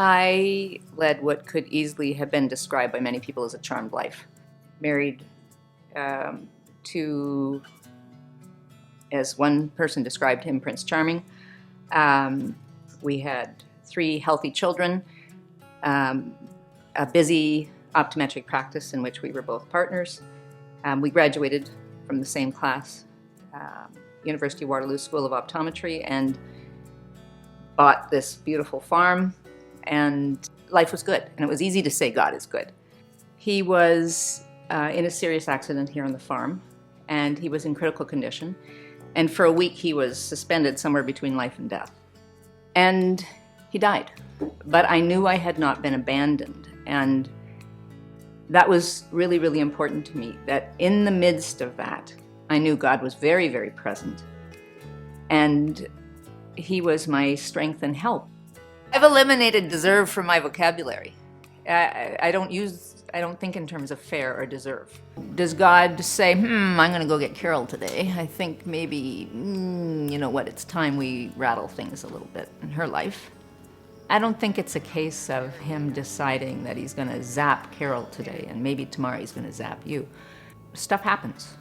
I led what could easily have been described by many people as a charmed life. Married to, as one person described him, Prince Charming. We had 3 healthy children, a busy optometric practice in which we were both partners. We graduated from the same class, University of Waterloo School of Optometry, and bought this beautiful farm, and life was good, and it was easy to say God is good. He was in a serious accident here on the farm, and he was in critical condition, and for a week he was suspended somewhere between life and death. And he died. But I knew I had not been abandoned, and that was really, really important to me, that in the midst of that, I knew God was very, very present, and he was my strength and help. I've eliminated deserve from my vocabulary. I don't think in terms of fair or deserve. Does God say, I'm gonna go get Carol today? I think maybe, you know what, it's time we rattle things a little bit in her life. I don't think it's a case of him deciding that he's gonna zap Carol today and maybe tomorrow he's gonna zap you. Stuff happens,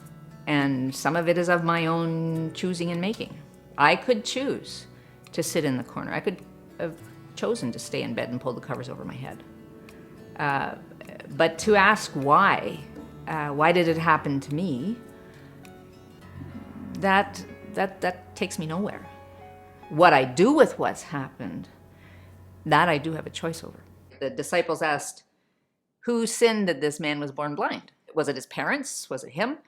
and some of it is of my own choosing and making. I could choose to sit in the corner. I could have chosen to stay in bed and pull the covers over my head. But to ask why did it happen to me, that takes me nowhere. What I do with what's happened, that I do have a choice over. The disciples asked, who sinned that this man was born blind? Was it his parents? Was it him?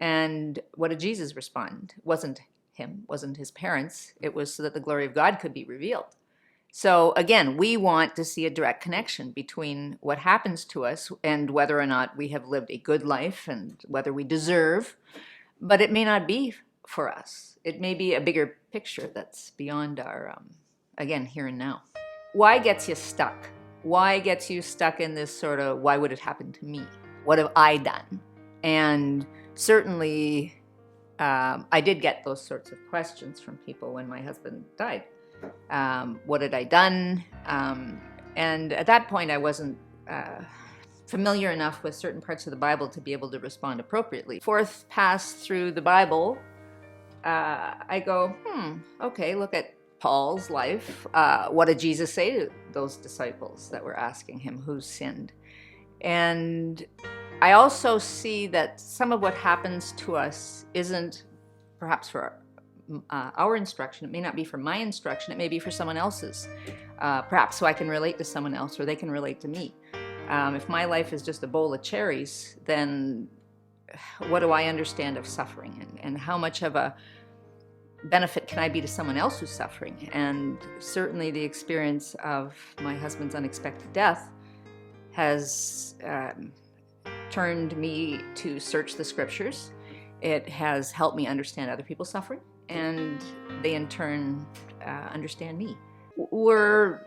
And what did Jesus respond? It wasn't him, wasn't his parents. It was so that the glory of God could be revealed. So again, we want to see a direct connection between what happens to us and whether or not we have lived a good life and whether we deserve, but it may not be for us. It may be a bigger picture that's beyond our, again, here and now. Why gets you stuck? Why gets you stuck in this sort of, why would it happen to me? What have I done? And certainly, I did get those sorts of questions from people when my husband died. What had I done? And at that point, I wasn't familiar enough with certain parts of the Bible to be able to respond appropriately. Fourth pass through the Bible, I go, okay, look at Paul's life. What did Jesus say to those disciples that were asking him who sinned? And I also see that some of what happens to us isn't perhaps for our instruction. It may not be for my instruction. It may be for someone else's, perhaps so I can relate to someone else or they can relate to me. If my life is just a bowl of cherries, then what do I understand of suffering, and how much of a benefit can I be to someone else who's suffering? And certainly the experience of my husband's unexpected death has turned me to search the scriptures. It has helped me understand other people's suffering, and they in turn understand me. We're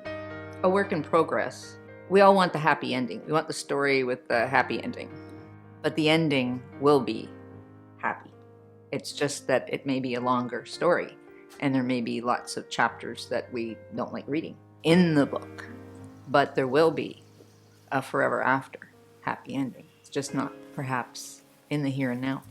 a work in progress. We all want the happy ending. We want the story with the happy ending. But the ending will be happy. It's just that it may be a longer story, and there may be lots of chapters that we don't like reading in the book. But there will be a forever after happy ending. It's just not perhaps in the here and now.